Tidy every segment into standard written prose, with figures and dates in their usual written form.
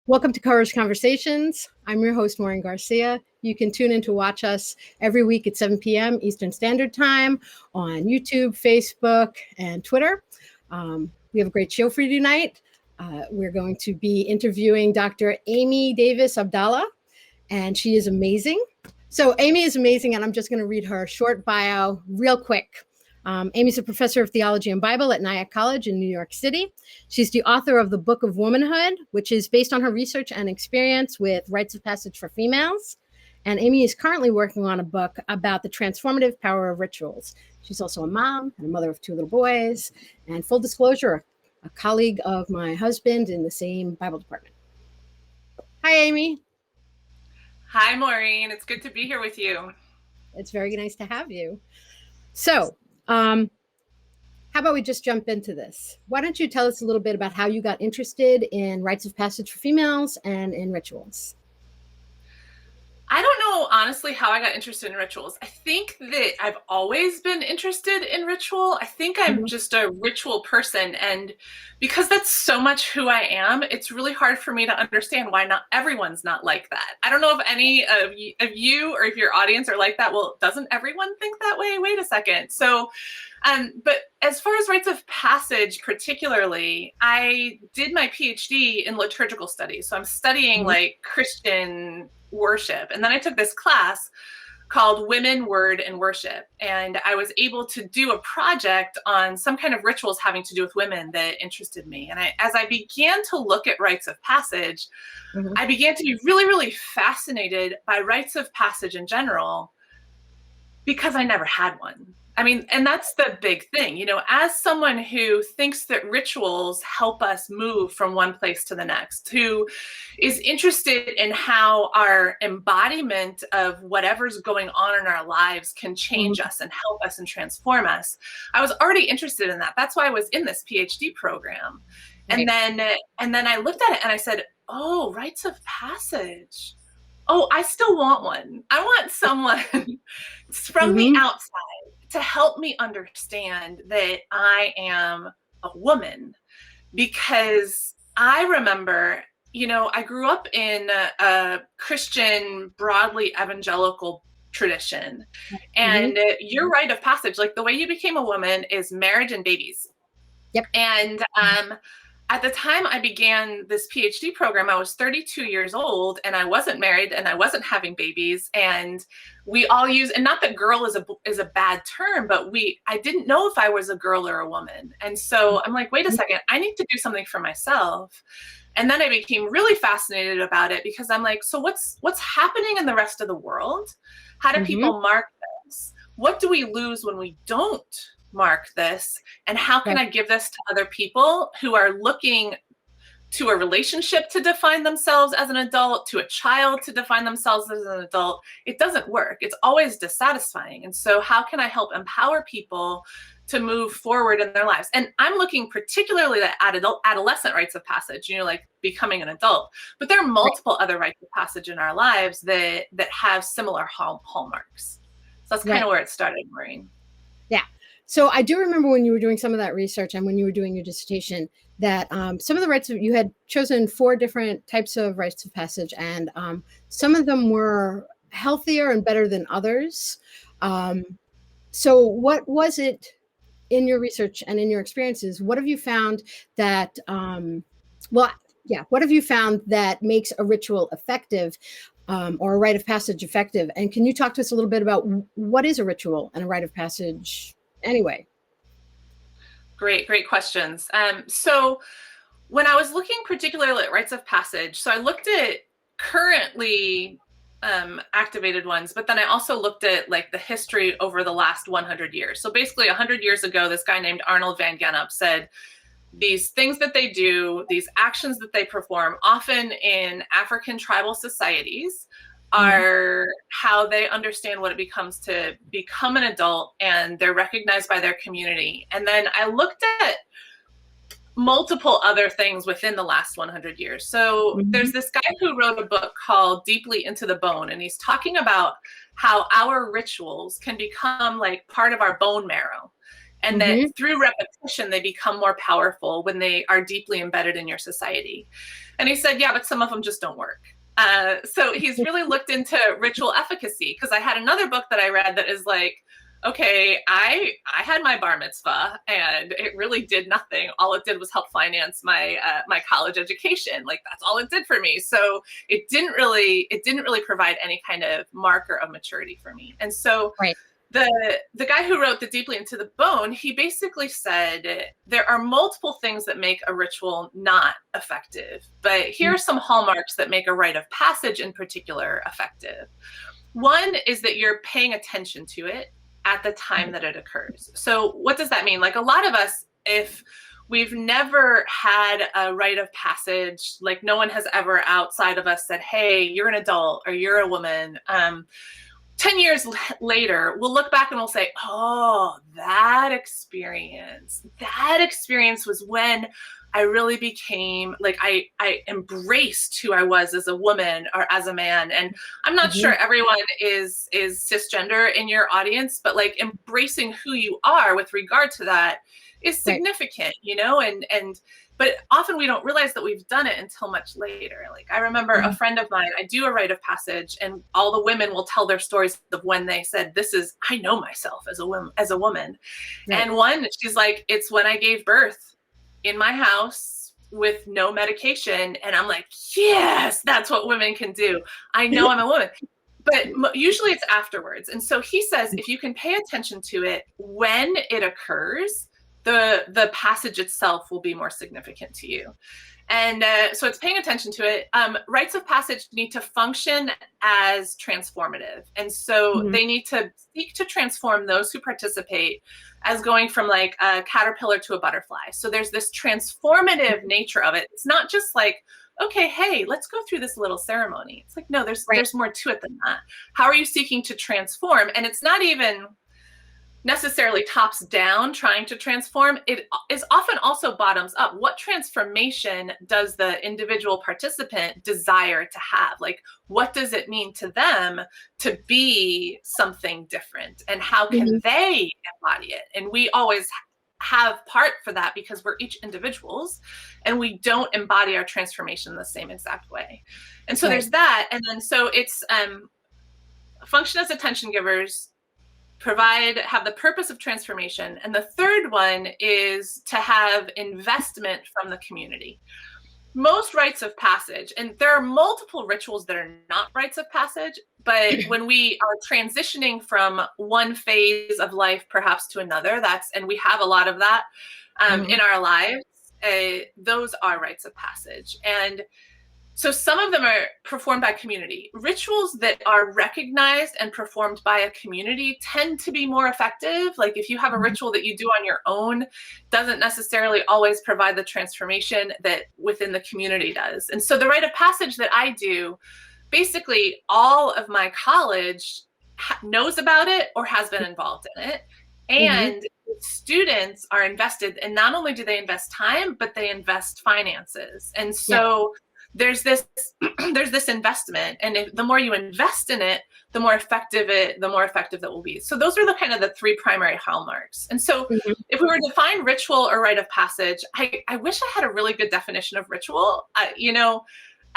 Welcome to Courage Conversations. I'm your host, Maureen Garcia. You can tune in to watch us every week at 7 p.m. Eastern Standard Time on YouTube, Facebook, and Twitter. We have a great show for you tonight. We're going to be interviewing Dr. Amy Davis Abdallah, and she is amazing. So Amy is amazing, and I'm just going to read her short bio real quick. Amy's a professor of theology and Bible at Nyack College in New York City. She's the author of the Book of Womanhood, which is based on her research and experience with rites of passage for females. And Amy is currently working on a book about the transformative power of rituals. She's also a mom and a mother of 2 little boys. And full disclosure, a colleague of my husband in the same Bible department. Hi, Amy. Hi, Maureen. It's good to be here with you. It's very nice to have you. So, how about we just jump into this? Why don't you tell us a little bit about how you got interested in rites of passage for females and in rituals? I don't know, honestly, how I got interested in rituals. I think that I've always been interested in ritual. I think I'm just a ritual person. And because that's so much who I am, it's really hard for me to understand why not everyone's not like that. I don't know if any of you or if your audience are like that. Well, doesn't everyone think that way? Wait a second. So, but as far as rites of passage, particularly, I did my PhD in liturgical studies. So I'm studying like Christian worship. And then I took this class called Women, Word, and Worship. And I was able to do a project on some kind of rituals having to do with women that interested me. And as I began to look at rites of passage, I began to be really, really fascinated by rites of passage in general because I never had one. I mean, and that's the big thing, you know, as someone who thinks that rituals help us move from one place to the next, who is interested in how our embodiment of whatever's going on in our lives can change us and help us and transform us. I was already interested in that. That's why I was in this PhD program. And then I looked at it and I said, oh, rites of passage. Oh, I still want one. I want someone from the outside to help me understand that I am a woman, because I remember, you know, I grew up in a Christian, broadly evangelical tradition. And your rite of passage, like the way you became a woman, is marriage and babies. And at the time I began this PhD program, I was 32 years old and I wasn't married and I wasn't having babies. And we all use, and not that girl is a bad term, but I didn't know if I was a girl or a woman. And so I'm like, wait a second, I need to do something for myself. And then I became really fascinated about it because I'm like, so what's happening in the rest of the world? How do people mark this? What do we lose when we don't mark this? And how can I give this to other people who are looking to a relationship to define themselves as an adult, to a child to define themselves as an adult? It doesn't work. It's always dissatisfying. And so how can I help empower people to move forward in their lives? And I'm looking particularly at adolescent rites of passage, you know, like becoming an adult. But there are multiple other rites of passage in our lives that have similar hallmarks. So that's kind of where it started, Maureen. Yeah. So I do remember when you were doing some of that research and when you were doing your dissertation that some of the rites, you had chosen 4 different types of rites of passage, and some of them were healthier and better than others. So what was it in your research and in your experiences? What have you found that, what have you found that makes a ritual effective or a rite of passage effective? And can you talk to us a little bit about what is a ritual and a rite of passage anyway? Great questions. So when I was looking particularly at rites of passage, so I looked at currently activated ones, but then I also looked at like the history over the last 100 years. So basically 100 years ago, this guy named Arnold van Gennep said, these things that they do, these actions that they perform, often in African tribal societies, are how they understand what it becomes to become an adult, and they're recognized by their community. And then I looked at multiple other things within the last 100 years. So there's this guy who wrote a book called Deeply Into the Bone, and he's talking about how our rituals can become like part of our bone marrow. and that through repetition, they become more powerful when they are deeply embedded in your society. And he said, yeah, but some of them just don't work. So he's really looked into ritual efficacy, because I had another book that I read that is like, okay, I had my bar mitzvah and it really did nothing. All it did was help finance my my college education. Like, that's all it did for me. So it didn't really provide any kind of marker of maturity for me. And so the guy who wrote The Deeply Into the Bone, he basically said there are multiple things that make a ritual not effective, but here are some hallmarks that make a rite of passage in particular effective. One is that you're paying attention to it at the time that it occurs. So what does that mean? Like, a lot of us, if we've never had a rite of passage, like no one has ever outside of us said, hey, you're an adult or you're a woman, 10 years later, we'll look back and we'll say, oh, that experience was when I really became, like, I embraced who I was as a woman or as a man. And I'm not sure everyone is cisgender in your audience, but like embracing who you are with regard to that is significant, you know, but often we don't realize that we've done it until much later. Like, I remember a friend of mine, I do a rite of passage, and all the women will tell their stories of when they said, I know myself as a woman. And one, she's like, it's when I gave birth in my house with no medication. And I'm like, yes, that's what women can do. I know I'm a woman. But usually it's afterwards. And so he says, if you can pay attention to it when it occurs, the passage itself will be more significant to you. And so it's paying attention to it. Rites of passage need to function as transformative. And so they need to seek to transform those who participate as going from like a caterpillar to a butterfly. So there's this transformative nature of it. It's not just like, okay, hey, let's go through this little ceremony. It's like, no, there's more to it than that. How are you seeking to transform? And it's not even necessarily tops down trying to transform. It is often also bottoms up. What transformation does the individual participant desire to have? Like, what does it mean to them to be something different? And how can they embody it? And we always have part for that because we're each individuals and we don't embody our transformation the same exact way. And so there's that. And then so it's function as attention givers, have the purpose of transformation. And the third one is to have investment from the community. Most rites of passage, and there are multiple rituals that are not rites of passage, but when we are transitioning from one phase of life perhaps to another, and we have a lot of that in our lives, those are rites of passage. And so some of them are performed by community. Rituals that are recognized and performed by a community tend to be more effective. Like, if you have a ritual that you do on your own, doesn't necessarily always provide the transformation that within the community does. And so the rite of passage that I do, basically all of my college knows about it or has been involved in it. And students are invested, and not only do they invest time, but they invest finances. And so there's this investment, and the more you invest in it, the more effective that will be. So those are the three primary hallmarks. And so if we were to define ritual or rite of passage, I wish I had a really good definition of ritual,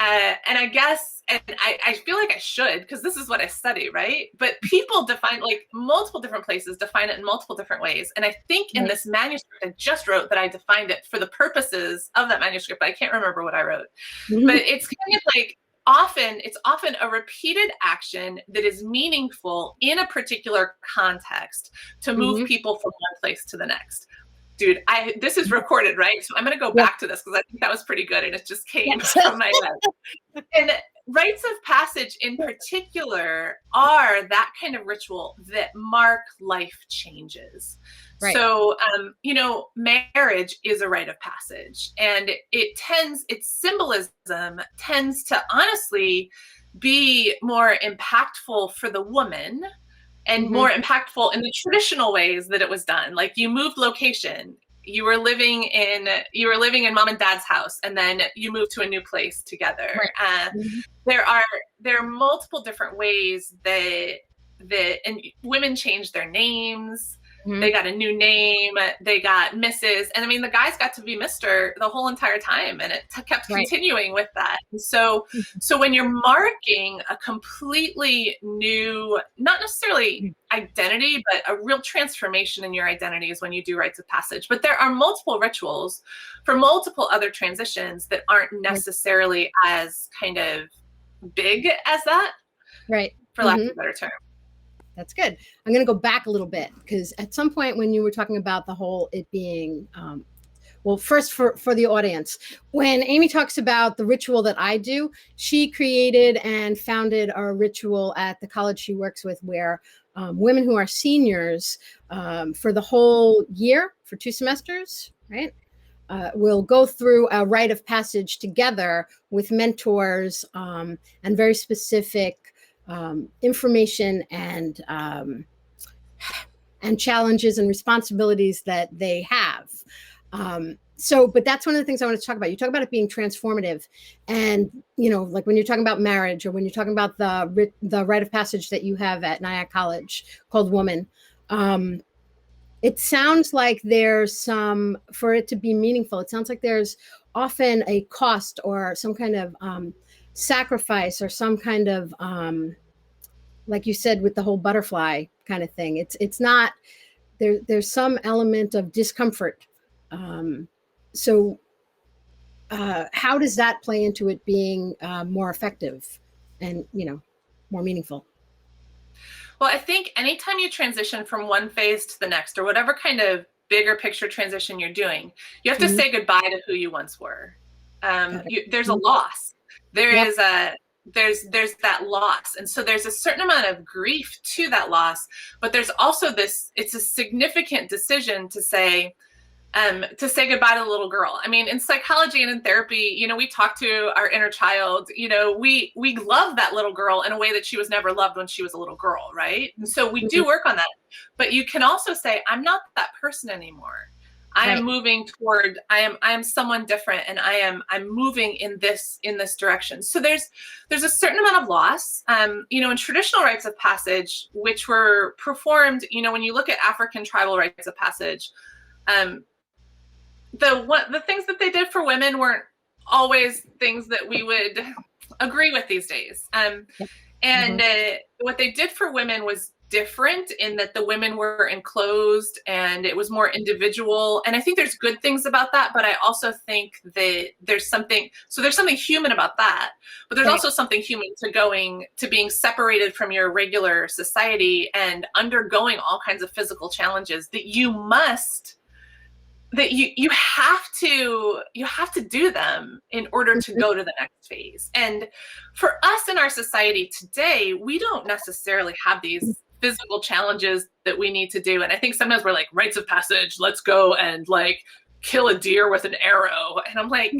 and I guess, and I feel like I should, because this is what I study, right? But people define, like, multiple different places define it in multiple different ways. And I think in this manuscript I just wrote that I defined it for the purposes of that manuscript, but I can't remember what I wrote. But it's kind of like, it's often a repeated action that is meaningful in a particular context to move people from one place to the next. Dude, this is recorded, right? So I'm going to go back to this because I think that was pretty good and it just came from my head. And rites of passage in particular are that kind of ritual that mark life changes. Right. So, marriage is a rite of passage, and its symbolism tends to honestly be more impactful for the woman and more impactful in the traditional ways that it was done. Like, you moved location, you were living in mom and dad's house, and then you moved to a new place together. Right. There are multiple different ways that and women change their names. They got a new name. They got Mrs. And I mean, the guys got to be Mr. the whole entire time, and it kept continuing with that. And so when you're marking a completely new, not necessarily identity, but a real transformation in your identity is when you do rites of passage. But there are multiple rituals for multiple other transitions that aren't necessarily as kind of big as that, for lack of a better term. That's good. I'm going to go back a little bit, because at some point when you were talking about the whole it being, well, first for the audience, when Amy talks about the ritual that I do, she created and founded a ritual at the college she works with where women who are seniors for the whole year, for 2 semesters, right, will go through a rite of passage together with mentors and very specific information and challenges and responsibilities that they have. But that's one of the things I want to talk about. You talk about it being transformative, and like when you're talking about marriage, or when you're talking about the rite of passage that you have at Nyack College called Woman. It sounds like there's for it to be meaningful, it sounds like there's often a cost or some kind of sacrifice, or some kind of like you said with the whole butterfly kind of thing. It's not there's some element of discomfort. So how does that play into it being more effective and more meaningful? Well, I think anytime you transition from one phase to the next, or whatever kind of bigger picture transition you're doing, you have to say goodbye to who you once were. There's a loss. There's that loss. And so there's a certain amount of grief to that loss, but there's also it's a significant decision to say goodbye to the little girl. I mean, in psychology and in therapy, we talk to our inner child, we love that little girl in a way that she was never loved when she was a little girl. Right. And so we do work on that, but you can also say, I'm not that person anymore. I am moving toward, I am someone different, and I'm moving in this direction. So there's a certain amount of loss, in traditional rites of passage, which were performed, when you look at African tribal rites of passage, the things that they did for women weren't always things that we would agree with these days. What they did for women was different in that the women were enclosed and it was more individual. And I think there's good things about that, but I also think that there's something human about that, but there's also something human to being separated from your regular society and undergoing all kinds of physical challenges that you have to do them in order to go to the next phase. And for us in our society today, we don't necessarily have these physical challenges that we need to do. And I think sometimes we're like, rites of passage, let's go and like kill a deer with an arrow. And I'm like,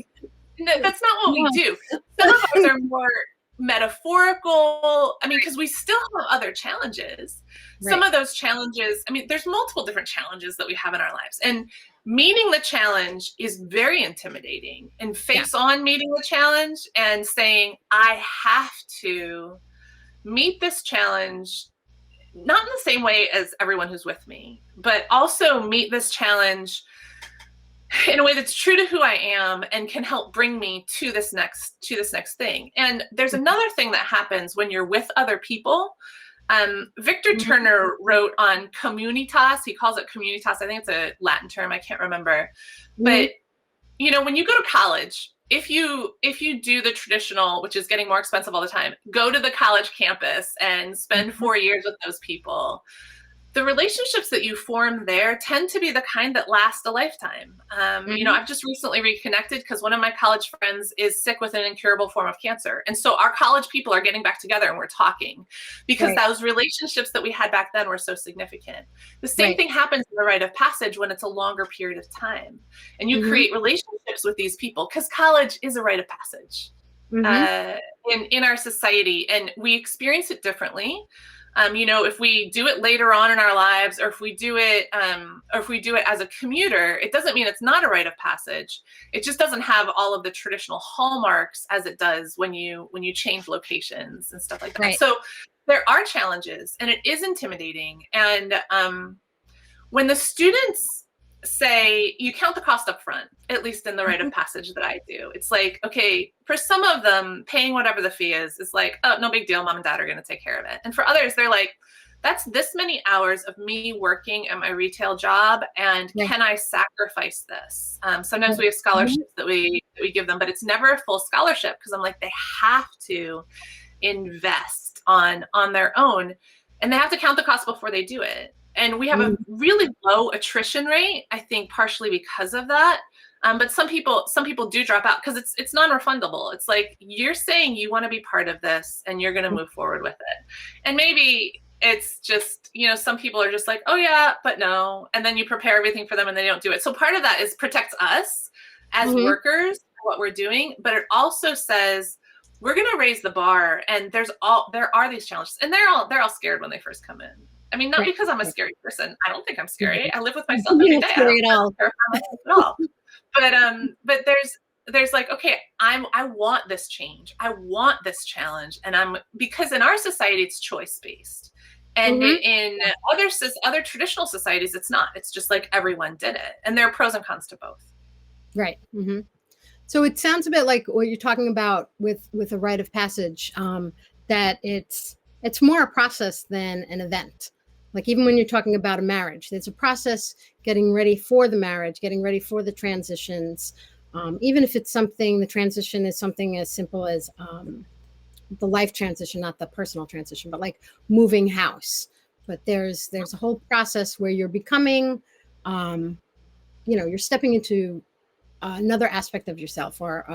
no, that's not what we do. Some of us are more metaphorical. I mean, because we still have other challenges. Some of those challenges, I mean, there's multiple different challenges that we have in our lives. And meeting the challenge is very intimidating. And face on meeting the challenge and saying, I have to meet this challenge, not in the same way as everyone who's with me, but also meet this challenge in a way that's true to who I am and can help bring me to this next thing. And there's another thing that happens when you're with other people. Victor Turner wrote on communitas. He calls it communitas. I think it's a Latin term. I can't remember. But, when you go to college, if you do the traditional, which is getting more expensive all the time, go to the college campus and spend 4 years with those people, the relationships that you form there tend to be the kind that last a lifetime. I've just recently reconnected because one of my college friends is sick with an incurable form of cancer. And so our college people are getting back together and we're talking because those relationships that we had back then were so significant. The same thing happens in the rite of passage when it's a longer period of time. And you create relationships with these people because college is a rite of passage in our society. And we experience it differently. If we do it later on in our lives, or if we do it as a commuter, it doesn't mean it's not a rite of passage. It just doesn't have all of the traditional hallmarks as it does when you change locations and stuff like that. So there are challenges, and it is intimidating. And when the students say you count the cost up front, at least in the rite of passage that I do, it's like, okay, for some of them, paying whatever the fee is like, oh, no big deal. Mom and dad are going to take care of it. And for others, they're like, that's this many hours of me working at my retail job. And can I sacrifice this? Sometimes we have scholarships that we give them, but it's never a full scholarship because I'm like, they have to invest on their own and they have to count the cost before they do it. And we have a really low attrition rate, I think partially because of that. But some people do drop out because it's non-refundable. It's like, you're saying you want to be part of this and you're going to move forward with it. And maybe it's just, some people are just like, oh yeah, but no. And then you prepare everything for them and they don't do it. So part of that is protects us as workers, what we're doing, but it also says we're going to raise the bar. And there are these challenges and they're all scared when they first come in. I mean, not because I'm a scary person. I don't think I'm scary. I live with myself every day. I don't care at all. But there's like, okay, I want this change. I want this challenge. And because in our society, it's choice-based. And in other traditional societies, it's not. It's just like everyone did it. And there are pros and cons to both. Right. So it sounds a bit like what you're talking about with a rite of passage, that it's more a process than an event. Like even when you're talking about a marriage, there's a process getting ready for the marriage, getting ready for the transitions. Even if it's the transition is something as simple as the life transition, not the personal transition, but like moving house. But there's a whole process where you're becoming, you're stepping into another aspect of yourself, or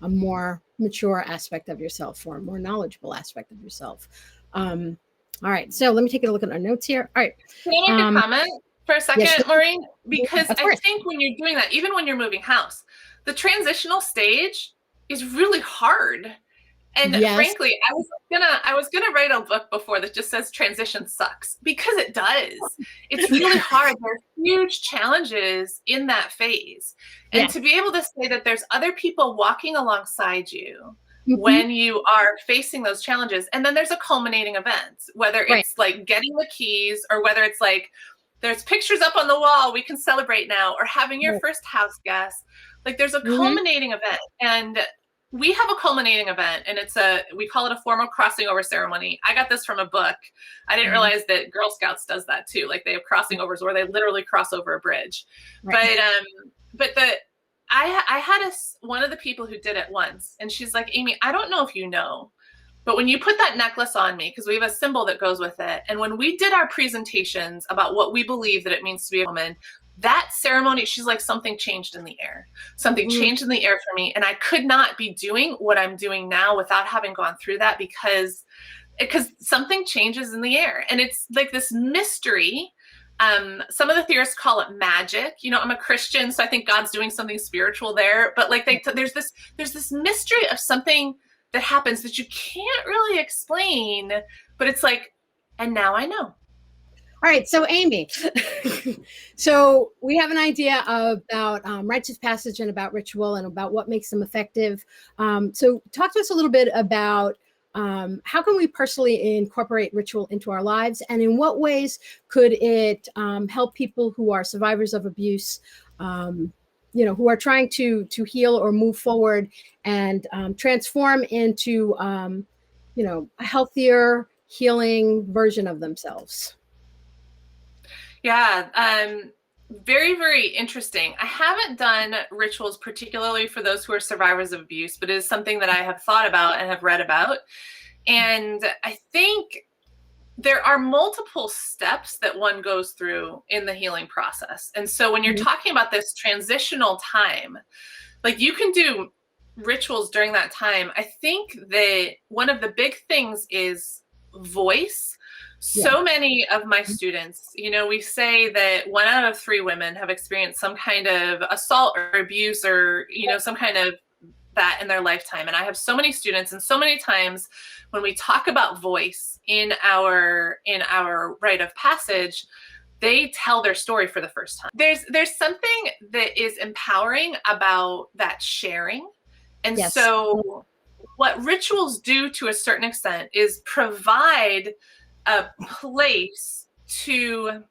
a more mature aspect of yourself, or a more knowledgeable aspect of yourself. All right, so let me take a look at our notes here. All right. Can I make a comment for a second, Maureen? Because I think when you're doing that, even when you're moving house, the transitional stage is really hard. And frankly, I was gonna write a book before that just says transition sucks, because it does. It's really hard. There's huge challenges in that phase. And to be able to say that there's other people walking alongside you when you are facing those challenges. And then there's a culminating event, whether it's like getting the keys, or whether it's like, there's pictures up on the wall, we can celebrate now, or having your first house guest. Like there's a culminating event. And we have a culminating event, and we call it a formal crossing over ceremony. I got this from a book. I didn't realize that Girl Scouts does that too. Like they have crossing overs where they literally cross over a bridge. But I had one of the people who did it once, and she's like, Amy, I don't know if you know, but when you put that necklace on me, because we have a symbol that goes with it, and when we did our presentations about what we believe that it means to be a woman, that ceremony, she's like, something changed in the air. Something changed in the air for me. And I could not be doing what I'm doing now without having gone through that, because something changes in the air. And it's like this mystery. Some of the theorists call it magic. I'm a Christian, so I think God's doing something spiritual there. But like there's this mystery of something that happens that you can't really explain. But it's like, and now I know. All right, so Amy, so we have an idea about rites of passage and about ritual and about what makes them effective. So talk to us a little bit about how can we personally incorporate ritual into our lives, and in what ways could it help people who are survivors of abuse, who are trying to heal or move forward and transform into, a healthier, healing version of themselves? Yeah, very, very interesting. I haven't done rituals particularly for those who are survivors of abuse, but it is something that I have thought about and have read about. And I think there are multiple steps that one goes through in the healing process. And so when you're talking about this transitional time, like you can do rituals during that time. I think that one of the big things is voice. So many of my students, we say that 1 out of 3 women have experienced some kind of assault or abuse or, some kind of that in their lifetime. And I have so many students, and so many times when we talk about voice in our rite of passage, they tell their story for the first time. There's something that is empowering about that sharing. And so what rituals do to a certain extent is provide a place to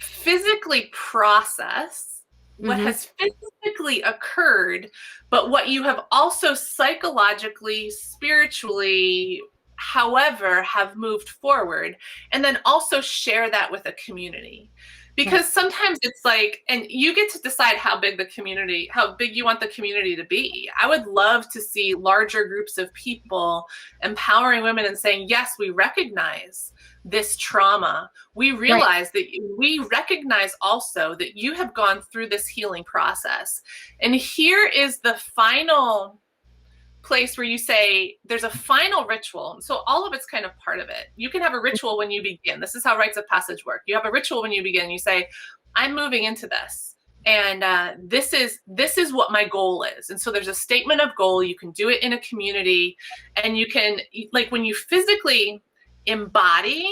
physically process what has physically occurred, but what you have also psychologically, spiritually, however, have moved forward, and then also share that with a community. Because sometimes it's like, and you get to decide how big you want the community to be. I would love to see larger groups of people empowering women and saying, yes, we recognize this trauma. We realize that we recognize also that you have gone through this healing process. And here is the final place where you say there's a final ritual. So all of it's kind of part of it. You can have a ritual when you begin. This is how rites of passage work. You have a ritual when you begin. You say, I'm moving into this. And this is what my goal is. And so there's a statement of goal. You can do it in a community. And you can, like, when you physically embody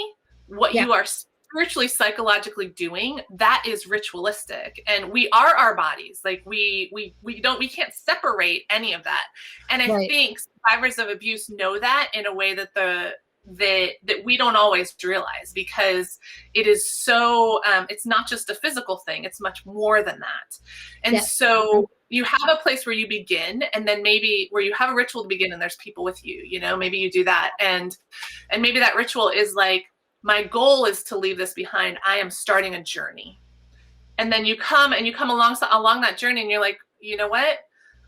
what you are spiritually, psychologically doing, that is ritualistic. And we are our bodies. Like we can't separate any of that. And I think survivors of abuse know that in a way that that we don't always realize, because it is so it's not just a physical thing, it's much more than that. And so you have a place where you begin, and then maybe where you have a ritual to begin and there's people with you, you know, maybe you do that, and maybe that ritual is like, my goal is to leave this behind. I am starting a journey. And then you come along that journey, and you're like, you know what?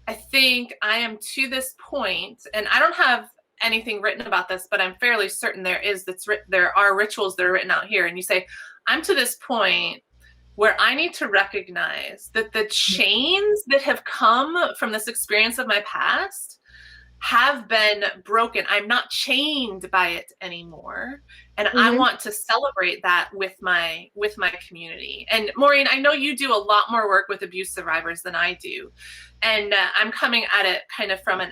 I think I am to this point, and I don't have anything written about this, but I'm fairly certain there are rituals that are written out here. And you say, I'm to this point where I need to recognize that the chains that have come from this experience of my past have been broken. I'm not chained by it anymore. And I want to celebrate that with my community. And Maureen, I know you do a lot more work with abuse survivors than I do. And I'm coming at it kind of from an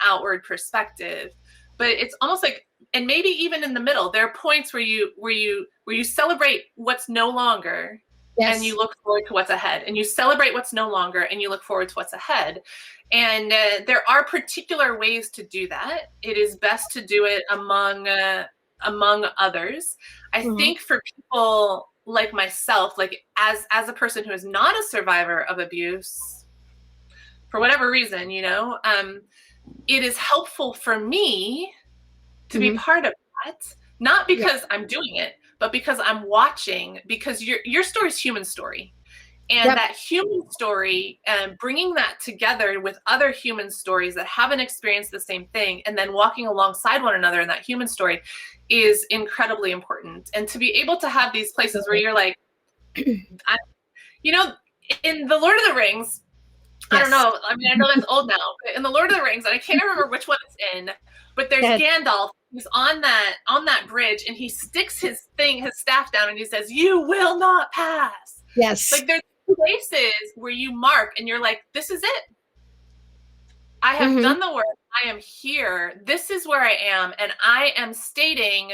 outward perspective, but it's almost like, and maybe even in the middle, there are points where you celebrate what's no longer. And you look forward to what's ahead, and you celebrate what's no longer, and you look forward to what's ahead. And there are particular ways to do that. It is best to do it among others. I think for people like myself, like as a person who is not a survivor of abuse, for whatever reason, you know, it is helpful for me to be part of that, not because I'm doing it, but because I'm watching, because your story is human story. And that human story, and bringing that together with other human stories that haven't experienced the same thing, and then walking alongside one another in that human story, is incredibly important. And to be able to have these places where you're like, you know, in the Lord of the Rings, I don't know, I mean, I know that's old now, but in the Lord of the Rings, and I can't remember which one it's in, but there's Gandalf. He's on that bridge, and he sticks his staff down, and he says, "You will not pass." Yes. Like there's places where you mark, and you're like, "This is it. I have done the work. I am here. This is where I am, and I am stating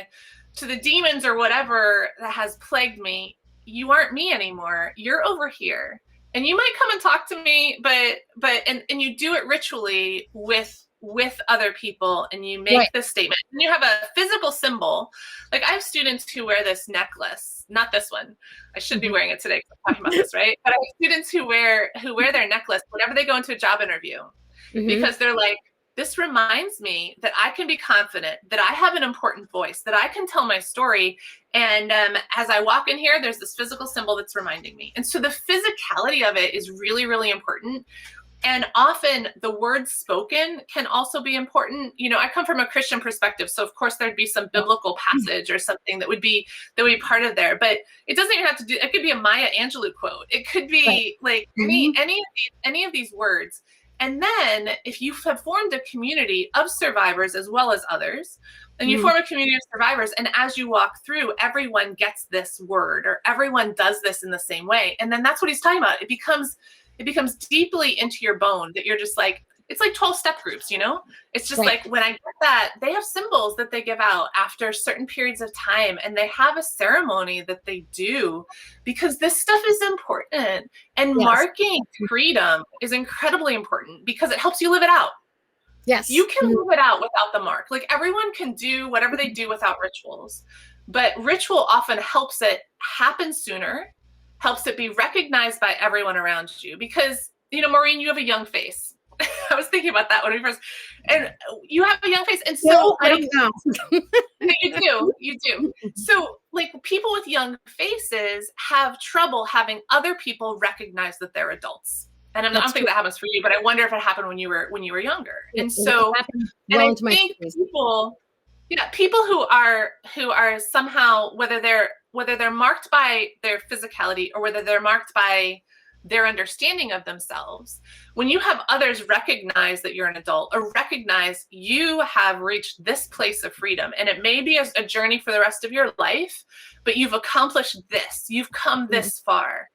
to the demons or whatever that has plagued me, you aren't me anymore. You're over here, and you might come and talk to me, but you do it ritually with other people, and you make this statement, and you have a physical symbol. Like I have students who wear this necklace, not this one. I should be wearing it today because I'm talking about this, right? But I have students who wear their necklace whenever they go into a job interview, because they're like, this reminds me that I can be confident, that I have an important voice, that I can tell my story. And as I walk in here, there's this physical symbol that's reminding me. And so the physicality of it is really, really important. And often the words spoken can also be important. You know, I come from a Christian perspective, so of course there'd be some biblical passage or something that would be part of there. But it doesn't even have to do. It could be a Maya Angelou quote. It could be like any of these words. And then if you have formed a community of survivors as well as others, and you form a community of survivors, and as you walk through, everyone gets this word, or everyone does this in the same way, and then that's what he's talking about. It becomes deeply into your bone, that you're just like, it's like 12-step groups, you know? It's just like, when I get that, they have symbols that they give out after certain periods of time, and they have a ceremony that they do, because this stuff is important. And marking freedom is incredibly important, because it helps you live it out. Yes. You can live it out without the mark. Like everyone can do whatever they do without rituals. But ritual often helps it happen sooner, helps it be recognized by everyone around you. Because, Maureen, you have a young face. I was thinking about that when we first, and you have a young face. And so, I don't know. you do. So, like, people with young faces have trouble having other people recognize that they're adults. And I don't think that happens for you, but I wonder if it happened when you were younger. And so, and I think people who are somehow, whether they're marked by their physicality or whether they're marked by their understanding of themselves, when you have others recognize that you're an adult or recognize you have reached this place of freedom, and it may be a journey for the rest of your life, but you've accomplished this, you've come this far,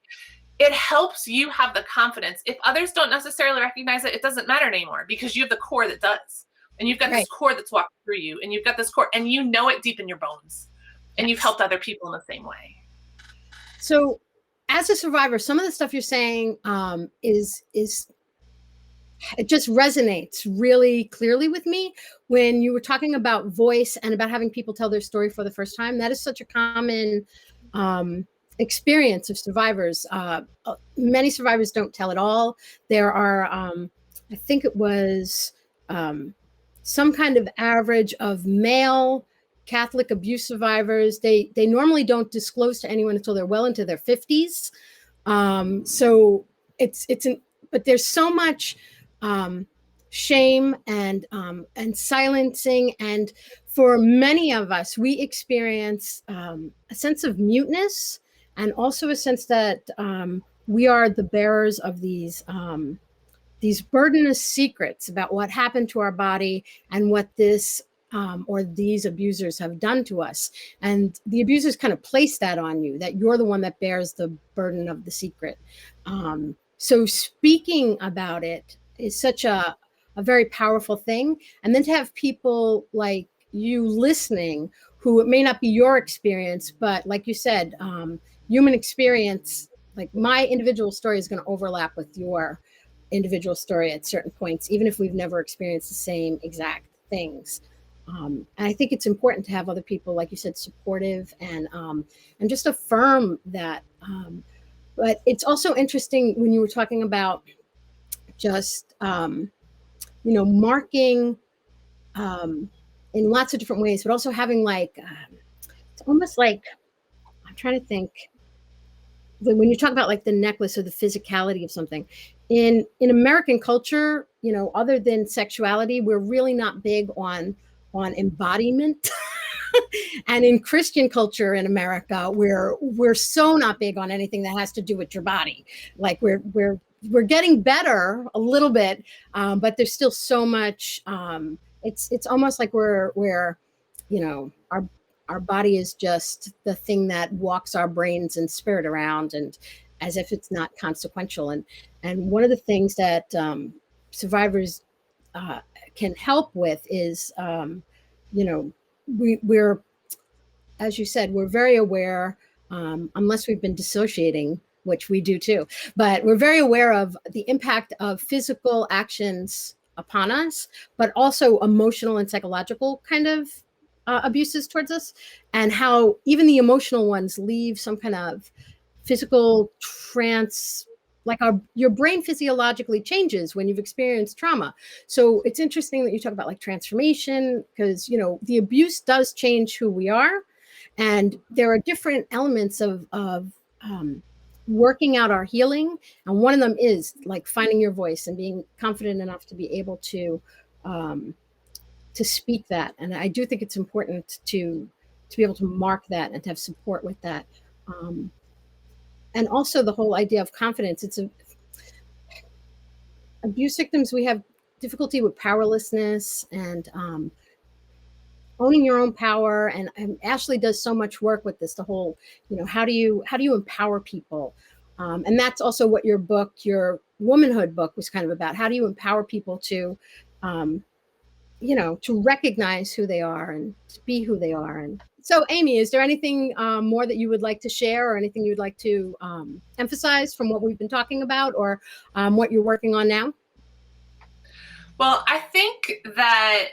it helps you have the confidence. If others don't necessarily recognize it, it doesn't matter anymore, because you have the core that does. And you've got this core that's walking through you, and you've got this core, and you know it deep in your bones, and you've helped other people in the same way. So as a survivor, some of the stuff you're saying is it just resonates really clearly with me. When you were talking about voice and about having people tell their story for the first time, that is such a common experience of survivors. Many survivors don't tell at all. There are, I think it was some kind of average of male Catholic abuse survivors. They normally don't disclose to anyone until they're well into their 50s. So but there's so much shame and silencing, and for many of us, we experience a sense of muteness, and also a sense that we are the bearers of these burdensome secrets about what happened to our body and what this or these abusers have done to us. And the abusers kind of place that on you, that you're the one that bears the burden of the secret. So speaking about it is such a very powerful thing. And then to have people like you listening, who it may not be your experience, but like you said, human experience, like my individual story is going to overlap with your individual story at certain points, even if we've never experienced the same exact things. And I think it's important to have other people, like you said, supportive and just affirm that. But it's also interesting when you were talking about just, marking in lots of different ways, but also having like, it's almost like, I'm trying to think, when you talk about like the necklace or the physicality of something in American culture, other than sexuality, we're really not big on embodiment. And in Christian culture in America, we're so not big on anything that has to do with your body. Like we're getting better a little bit, but there's still so much. It's almost like we're our body is just the thing that walks our brains and spirit around, and as if it's not consequential. And one of the things that survivors can help with is, we're, as you said, we're very aware, unless we've been dissociating, which we do too, but we're very aware of the impact of physical actions upon us, but also emotional and psychological kind of abuses towards us, and how even the emotional ones leave some kind of physical trance, like your brain physiologically changes when you've experienced trauma. So it's interesting that you talk about like transformation, because the abuse does change who we are, and there are different elements of working out our healing, and one of them is like finding your voice and being confident enough to be able to speak that. And I do think it's important to be able to mark that and to have support with that. And also the whole idea of confidence. Abuse victims, we have difficulty with powerlessness and owning your own power. And Ashley does so much work with this, the whole, how do you empower people? And that's also what your book, your womanhood book, was kind of about. How do you empower people to to recognize who they are and to be who they are? And so, Amy, is there anything more that you would like to share, or anything you'd like to emphasize from what we've been talking about, or what you're working on now? Well, I think that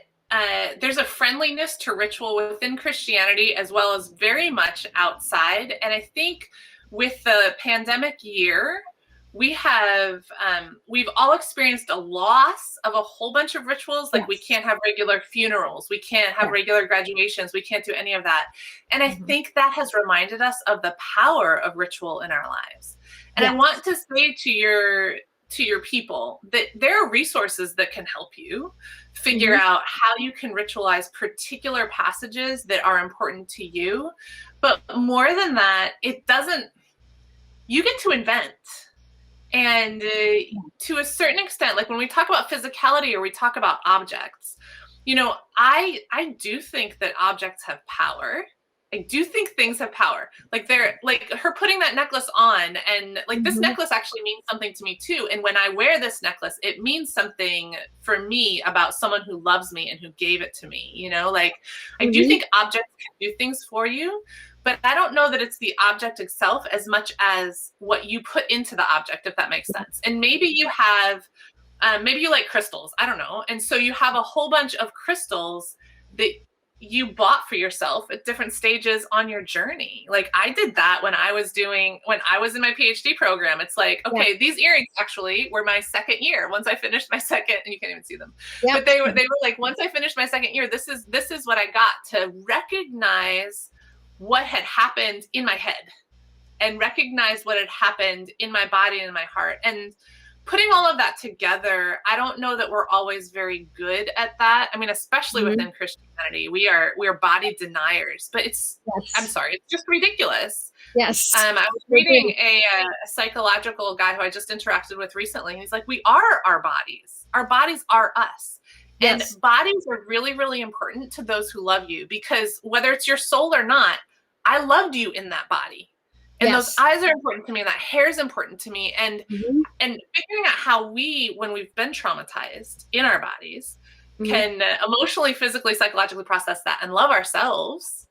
there's a friendliness to ritual within Christianity as well as very much outside. And I think with the pandemic year, we've all experienced a loss of a whole bunch of rituals. Like we can't have regular funerals, we can't have regular graduations, we can't do any of that. And I think that has reminded us of the power of ritual in our lives. And I want to say to your people that there are resources that can help you figure out how you can ritualize particular passages that are important to you. But more than that, you get to invent. And to a certain extent, like when we talk about physicality or we talk about objects, I do think that objects have power. I do think things have power. Like her putting that necklace on, and like this necklace actually means something to me too. And when I wear this necklace, it means something for me about someone who loves me and who gave it to me. I do think objects can do things for you. But I don't know that it's the object itself as much as what you put into the object, if that makes sense. And maybe you have, maybe you like crystals, I don't know. And so you have a whole bunch of crystals that you bought for yourself at different stages on your journey. Like I did that when I was in my PhD program. It's like, okay, these earrings actually were my second year. Once I finished my second, and you can't even see them, but they were like, once I finished my second year, this is what I got to recognize what had happened in my head and recognize what had happened in my body and in my heart. And putting all of that together, I don't know that we're always very good at that. I mean, especially within Christianity, we are body deniers, but I'm sorry, it's just ridiculous. Yes. I was reading a psychological guy who I just interacted with recently. And he's like, we are our bodies. Our bodies are us. And bodies are really, really important to those who love you, because whether it's your soul or not, I loved you in that body. And those eyes are important to me, and that hair is important to me. And figuring out how when we've been traumatized in our bodies, can emotionally, physically, psychologically process that and love ourselves,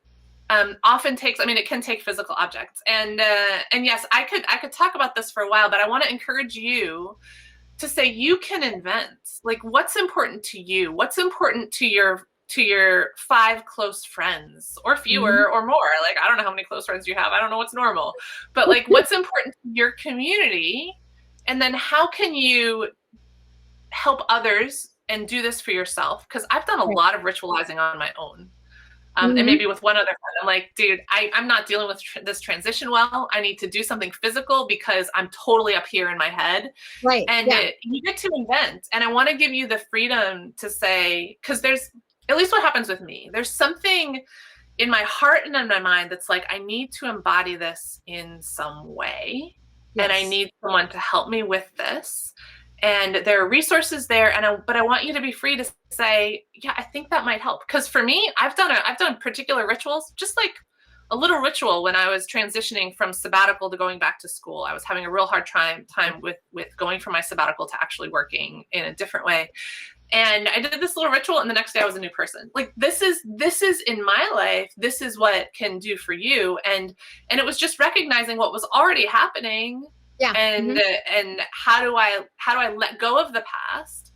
often takes, it can take physical objects. And yes, I could talk about this for a while, but I want to encourage you to say you can invent, like, what's important to you, what's important to your 5 close friends or fewer or more. Like, I don't know how many close friends you have. I don't know what's normal, but like what's important to your community. And then how can you help others and do this for yourself? Because I've done a lot of ritualizing on my own. And maybe with one other friend, I'm like, dude, I'm not dealing with this transition well. I need to do something physical because I'm totally up here in my head. Right. And you get to invent. And I want to give you the freedom to say, because there's, at least what happens with me, there's something in my heart and in my mind that's like, I need to embody this in some way. And I need someone to help me with this. And there are resources there, but I want you to be free to say, yeah, I think that might help. Because for me, I've done particular rituals, just like a little ritual when I was transitioning from sabbatical to going back to school. I was having a real hard time with going from my sabbatical to actually working in a different way. And I did this little ritual, and the next day I was a new person. Like, this is in my life, this is what it can do for you. And it was just recognizing what was already happening. Yeah. And how do I let go of the past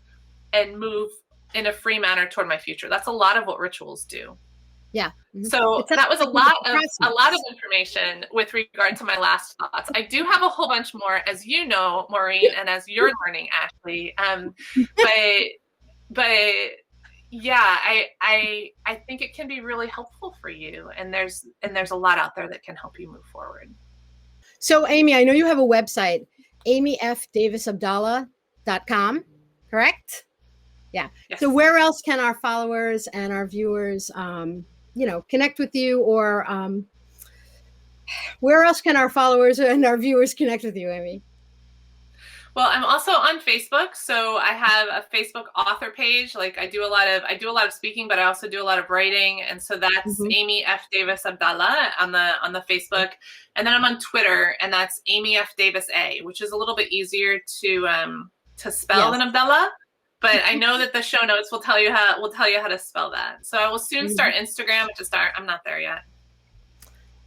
and move in a free manner toward my future? That's a lot of what rituals do. Yeah. So that was a lot of information with regard to my last thoughts. I do have a whole bunch more, as you know, Maureen, and as you're learning, Ashley. But yeah, I think it can be really helpful for you. And there's a lot out there that can help you move forward. So, Amy, I know you have a website, amyfdavisabdallah.com, correct? Yeah. Yes. So where else can our followers and our viewers, connect with you, or where else can our followers and our viewers connect with you, Amy? Well, I'm also on Facebook. So I have a Facebook author page. Like, I do a lot of speaking, but I also do a lot of writing. And so that's Amy F. Davis Abdallah on the Facebook. And then I'm on Twitter, and that's Amy F. Davis A, which is a little bit easier to spell than Abdallah. But I know that the show notes will tell you how to spell that. So I will soon start Instagram. I'm not there yet.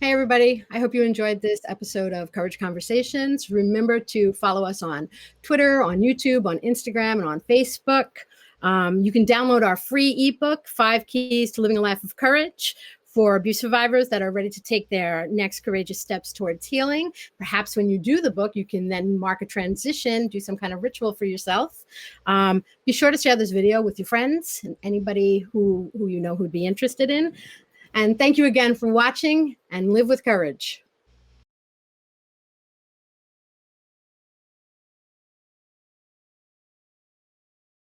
Hey, everybody. I hope you enjoyed this episode of Courage Conversations. Remember to follow us on Twitter, on YouTube, on Instagram, and on Facebook. You can download our free ebook, 5 Keys to Living a Life of Courage, for abuse survivors that are ready to take their next courageous steps towards healing. Perhaps when you do the book, you can then mark a transition, do some kind of ritual for yourself. Be sure to share this video with your friends and anybody who you know who'd be interested in. And thank you again for watching, and live with courage.